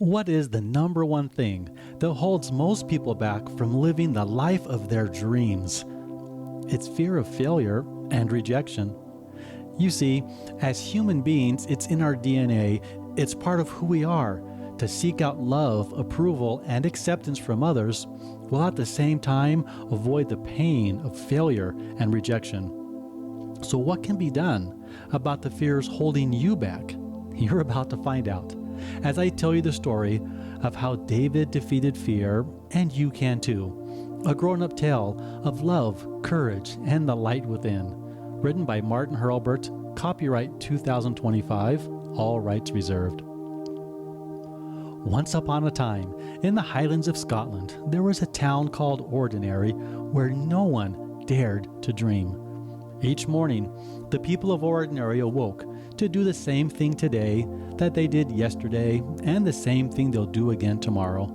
What is the number one thing that holds most people back from living the life of their dreams? It's fear of failure and rejection. You see, as human beings, it's in our DNA, it's part of who we are, to seek out love, approval, and acceptance from others, while at the same time avoid the pain of failure and rejection. So what can be done about the fears holding you back? You're about to find out, as I tell you the story of how David defeated fear, and you can too. A grown-up tale of love, courage, and the light within. Written by Martin Hurlbert, copyright 2025, all rights reserved. Once upon a time, in the Highlands of Scotland, there was a town called Ordinary where no one dared to dream. Each morning, the people of Ordinary awoke to do the same thing today that they did yesterday and the same thing they'll do again tomorrow.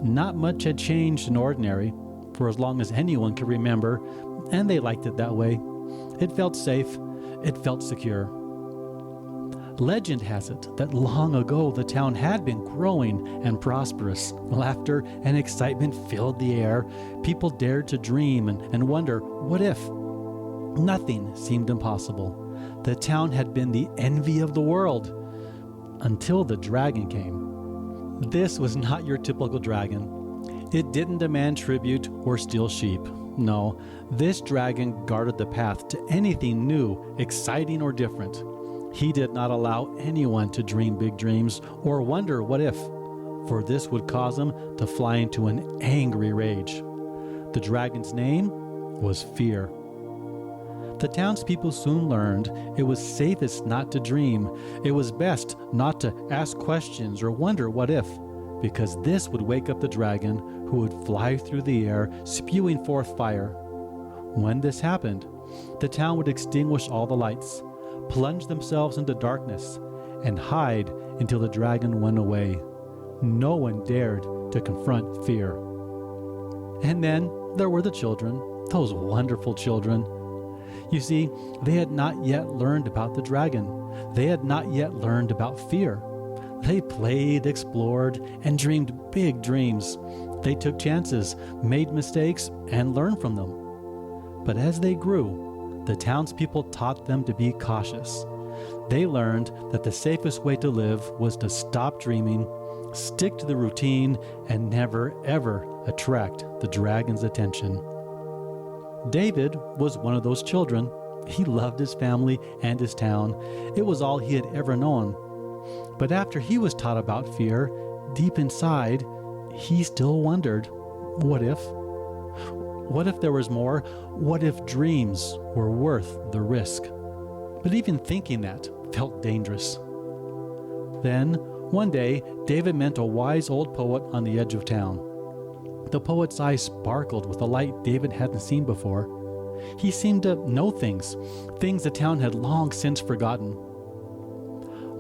Not much had changed in Ordinary for as long as anyone could remember, and they liked it that way. It felt safe. It felt secure. Legend has it that long ago the town had been growing and prosperous. Laughter and excitement filled the air. People dared to dream and wonder, what if? Nothing seemed impossible. The town had been the envy of the world until the dragon came. This was not your typical dragon. It didn't demand tribute or steal sheep. No, this dragon guarded the path to anything new, exciting, or different. He did not allow anyone to dream big dreams or wonder what if, for this would cause him to fly into an angry rage. The dragon's name was Fear. The townspeople soon learned it was safest not to dream. It was best not to ask questions or wonder what if, because this would wake up the dragon, who would fly through the air, spewing forth fire. When this happened, the town would extinguish all the lights, plunge themselves into darkness, and hide until the dragon went away. No one dared to confront Fear. And then there were the children, those wonderful children. You see, they had not yet learned about the dragon. They had not yet learned about fear. They played, explored, and dreamed big dreams. They took chances, made mistakes, and learned from them. But as they grew, the townspeople taught them to be cautious. They learned that the safest way to live was to stop dreaming, stick to the routine, and never, ever attract the dragon's attention. David was one of those children. He loved his family and his town. It was all he had ever known. But after he was taught about fear, deep inside, he still wondered, what if? What if there was more? What if dreams were worth the risk? But even thinking that felt dangerous. Then, one day, David met a wise old poet on the edge of town. The poet's eyes sparkled with a light David hadn't seen before. He seemed to know things the town had long since forgotten.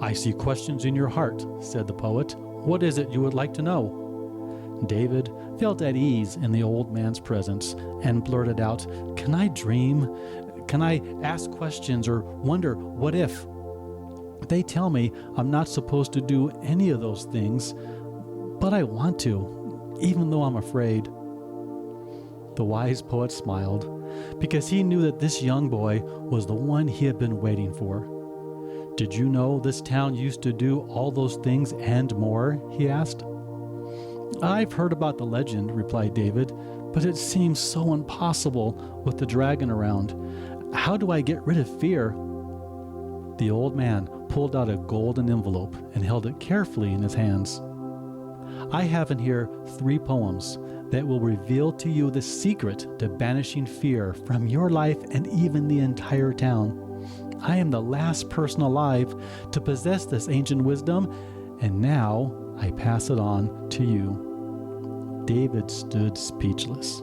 "I see questions in your heart," said the poet. "What is it you would like to know?" David felt at ease in the old man's presence and blurted out, "Can I dream? Can I ask questions or wonder what if? They tell me I'm not supposed to do any of those things, but I want to, even though I'm afraid." The wise poet smiled, because he knew that this young boy was the one he had been waiting for. "Did you know this town used to do all those things and more?" he asked. "I've heard about the legend," replied David, "but it seems so impossible with the dragon around. How do I get rid of fear?" The old man pulled out a golden envelope and held it carefully in his hands. "I have in here 3 poems that will reveal to you the secret to banishing fear from your life and even the entire town. I am the last person alive to possess this ancient wisdom, and now I pass it on to you." David stood speechless.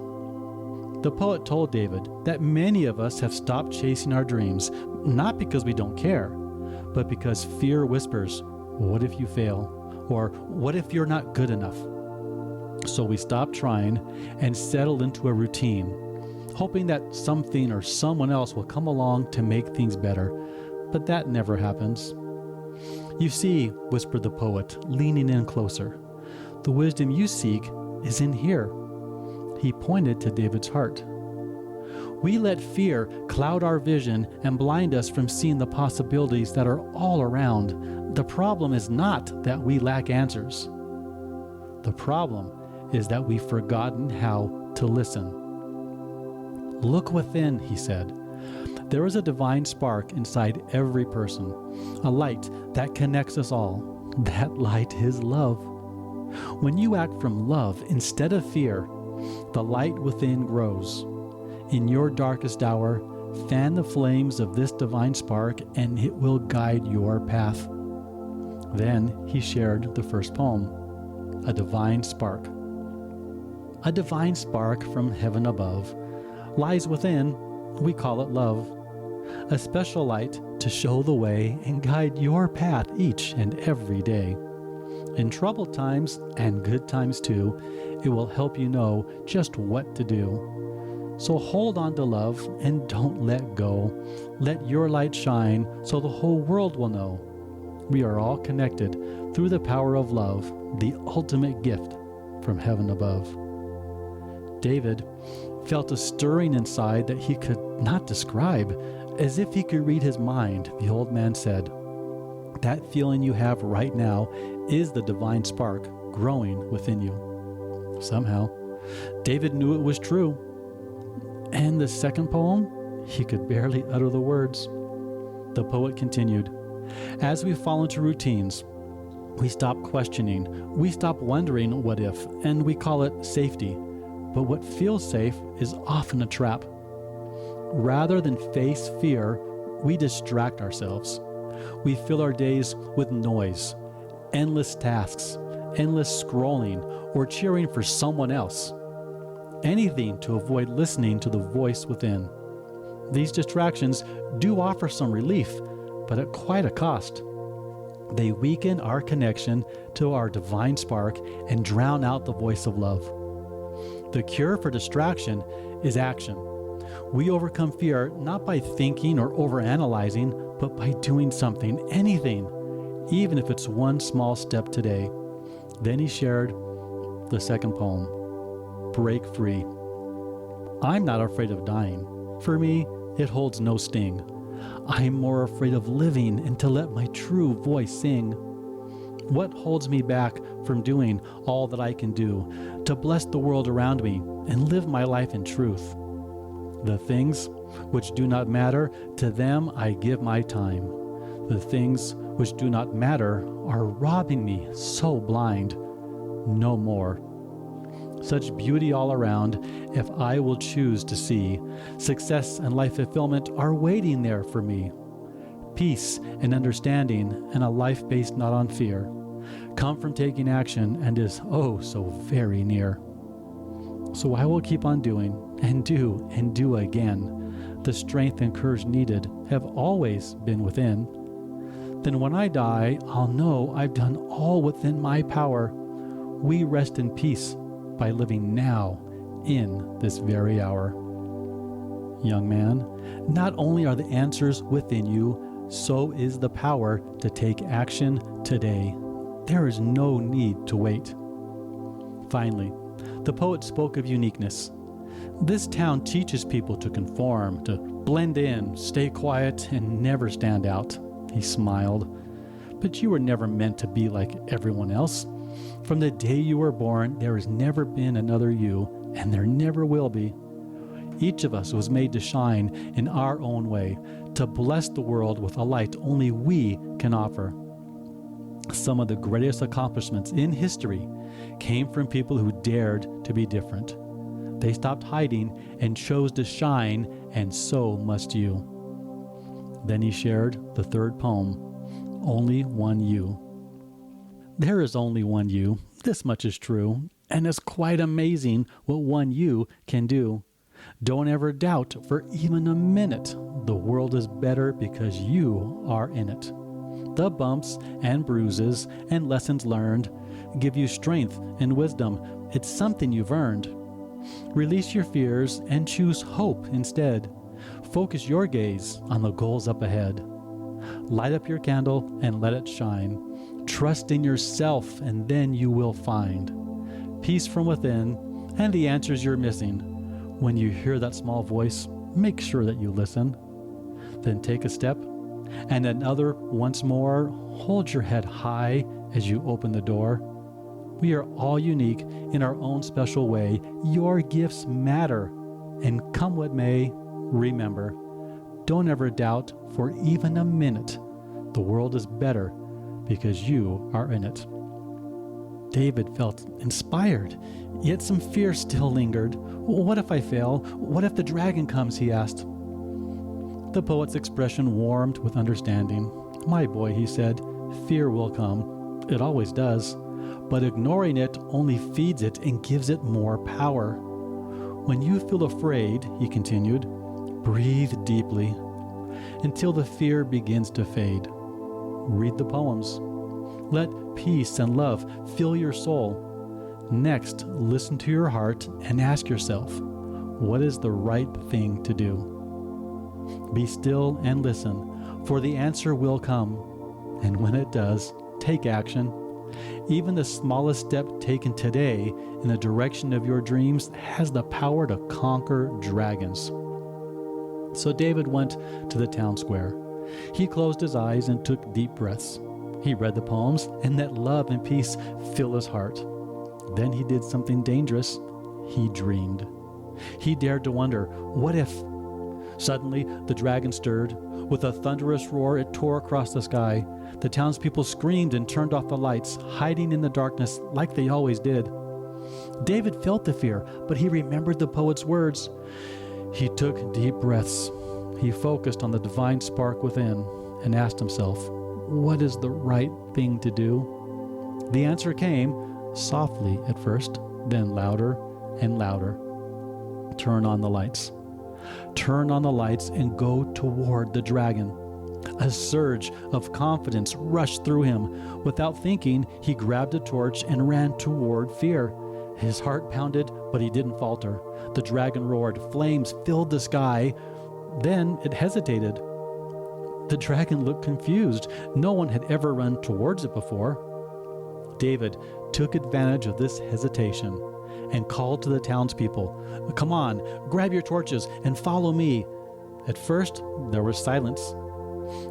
The poet told David that many of us have stopped chasing our dreams, not because we don't care, but because fear whispers, "What if you fail?" Or, "What if you're not good enough?" So we stop trying and settle into a routine, hoping that something or someone else will come along to make things better. But that never happens. You see, whispered the poet, leaning in closer, the wisdom you seek is in here. He pointed to David's heart. We let fear cloud our vision and blind us from seeing the possibilities that are all around. The problem is not that we lack answers. The problem is that we've forgotten how to listen. Look within, he said. There is a divine spark inside every person, a light that connects us all. That light is love. When you act from love instead of fear, the light within grows. In your darkest hour, fan the flames of this divine spark and it will guide your path. Then he shared the first poem, A Divine Spark. A divine spark from heaven above lies within, we call it love. A special light to show the way and guide your path each and every day. In troubled times and good times too, it will help you know just what to do. So hold on to love and don't let go. Let your light shine so the whole world will know. We are all connected through the power of love, the ultimate gift from heaven above. David felt a stirring inside that he could not describe. As if he could read his mind, the old man said, that feeling you have right now is the divine spark growing within you. Somehow, David knew it was true. And the second poem, he could barely utter the words. The poet continued, as we fall into routines, we stop questioning, we stop wondering what if, and we call it safety. But what feels safe is often a trap. Rather than face fear, we distract ourselves. We fill our days with noise, endless tasks, endless scrolling, or cheering for someone else. Anything to avoid listening to the voice within. These distractions do offer some relief, but at quite a cost. They weaken our connection to our divine spark and drown out the voice of love. The cure for distraction is action. We overcome fear not by thinking or overanalyzing, but by doing something, anything, even if it's one small step today. Then he shared the second poem, Break Free. I'm not afraid of dying. For me, it holds no sting. I'm more afraid of living and to let my true voice sing. What holds me back from doing all that I can do to bless the world around me and live my life in truth? The things which do not matter, to them I give my time. The things which do not matter are robbing me so blind. No more. Such beauty all around, if I will choose to see, success and life fulfillment are waiting there for me. Peace and understanding and a life based not on fear come from taking action and is oh so very near. So I will keep on doing and do again. The strength and courage needed have always been within. Then when I die, I'll know I've done all within my power. We rest in peace by living now in this very hour. Young man, not only are the answers within you, so is the power to take action today. There is no need to wait. Finally, the poet spoke of uniqueness. This town teaches people to conform, to blend in, stay quiet, and never stand out. He smiled. But you were never meant to be like everyone else. From the day you were born, there has never been another you, and there never will be. Each of us was made to shine in our own way, to bless the world with a light only we can offer. Some of the greatest accomplishments in history came from people who dared to be different. They stopped hiding and chose to shine, and so must you. Then he shared the third poem, Only One You. There is only one you, this much is true, and it's quite amazing what one you can do. Don't ever doubt for even a minute, the world is better because you are in it. The bumps and bruises and lessons learned give you strength and wisdom. It's something you've earned. Release your fears and choose hope instead. Focus your gaze on the goals up ahead. Light up your candle and let it shine. Trust in yourself, and then you will find peace from within and the answers you're missing. When you hear that small voice, make sure that you listen. Then take a step and another once more. Hold your head high as you open the door. We are all unique in our own special way. Your gifts matter, and come what may, remember, don't ever doubt for even a minute. The world is better because you are in it. David felt inspired, yet some fear still lingered. What if I fail? What if the dragon comes? He asked. The poet's expression warmed with understanding. My boy, he said, fear will come. It always does. But ignoring it only feeds it and gives it more power. When you feel afraid, he continued, breathe deeply until the fear begins to fade. Read the poems. Let peace and love fill your soul. Next, listen to your heart and ask yourself, what is the right thing to do? Be still and listen, for the answer will come. And when it does, take action. Even the smallest step taken today in the direction of your dreams has the power to conquer dragons. So David went to the town square. He closed his eyes and took deep breaths. He read the poems and let love and peace fill his heart. Then he did something dangerous. He dreamed. He dared to wonder, what if? Suddenly, the dragon stirred. With a thunderous roar, it tore across the sky. The townspeople screamed and turned off the lights, hiding in the darkness like they always did. David felt the fear, but he remembered the poet's words. He took deep breaths. He focused on the divine spark within and asked himself, what is the right thing to do? The answer came, softly at first, then louder and louder. Turn on the lights. Turn on the lights and go toward the dragon. A surge of confidence rushed through him. Without thinking, he grabbed a torch and ran toward fear. His heart pounded, but he didn't falter. The dragon roared. Flames filled the sky. Then it hesitated. The dragon looked confused. No one had ever run towards it before. David took advantage of this hesitation and called to the townspeople, come on, grab your torches and follow me. At first, there was silence.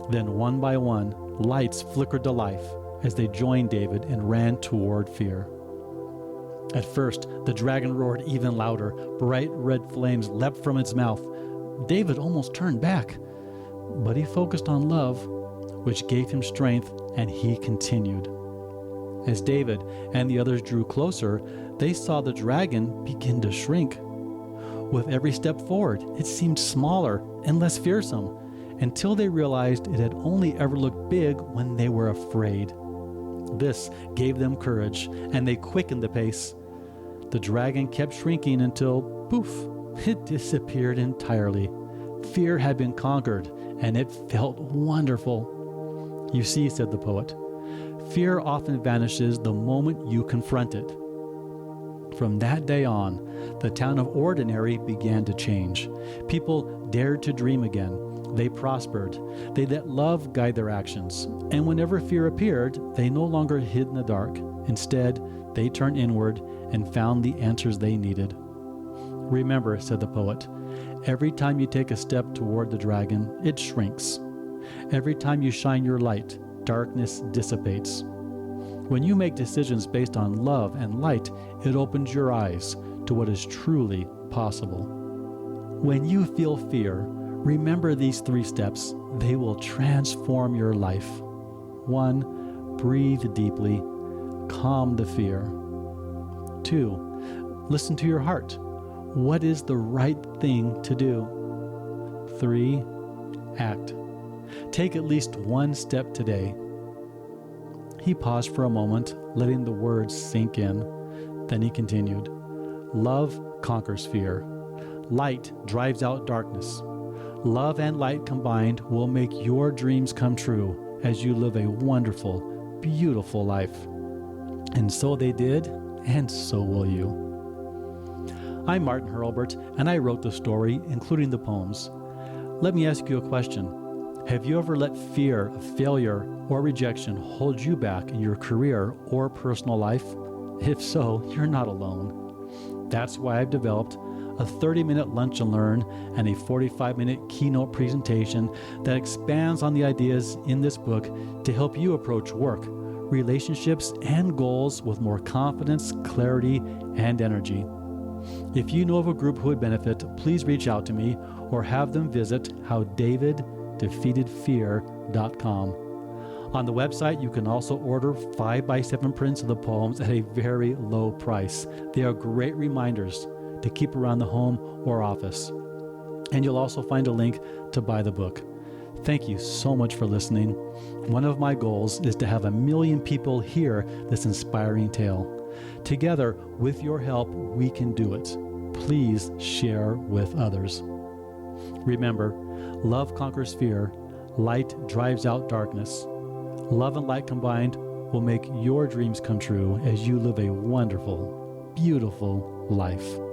Then one by one, lights flickered to life as they joined David and ran toward fear. At first, the dragon roared even louder. Bright red flames leapt from its mouth. David almost turned back, but he focused on love, which gave him strength, and he continued. As David and the others drew closer, they saw the dragon begin to shrink. With every step forward, it seemed smaller and less fearsome, until they realized it had only ever looked big when they were afraid. This gave them courage, and they quickened the pace. The dragon kept shrinking until, poof, it disappeared entirely. Fear had been conquered, and it felt wonderful. You see, said the poet, fear often vanishes the moment you confront it. From that day on, the town of Ordinary began to change. People dared to dream again. They prospered. They let love guide their actions. And whenever fear appeared, they no longer hid in the dark. Instead, they turned inward and found the answers they needed. Remember, said the poet, every time you take a step toward the dragon, it shrinks. Every time you shine your light, darkness dissipates. When you make decisions based on love and light, it opens your eyes to what is truly possible. When you feel fear, remember these 3 steps. They will transform your life. 1, breathe deeply. Calm the fear. 2, listen to your heart. What is the right thing to do? 3, act. Take at least 1 step today. He paused for a moment, letting the words sink in. Then he continued, love conquers fear. Light drives out darkness. Love and light combined will make your dreams come true as you live a wonderful, beautiful life. And so they did, and so will you. I'm Martin Hurlbert, and I wrote the story, including the poems. Let me ask you a question. Have you ever let fear of failure or rejection hold you back in your career or personal life? If so, you're not alone. That's why I've developed a 30-minute lunch and learn and a 45-minute keynote presentation that expands on the ideas in this book to help you approach work, relationships, and goals with more confidence, clarity, and energy. If you know of a group who would benefit, please reach out to me or have them visit howdaviddefeatedfear.com. On the website, you can also order 5x7 prints of the poems at a very low price. They are great reminders to keep around the home or office. And you'll also find a link to buy the book. Thank you so much for listening. One of my goals is to have 1 million people hear this inspiring tale. Together, with your help, we can do it. Please share with others. Remember, love conquers fear. Light drives out darkness. Love and light combined will make your dreams come true as you live a wonderful, beautiful life.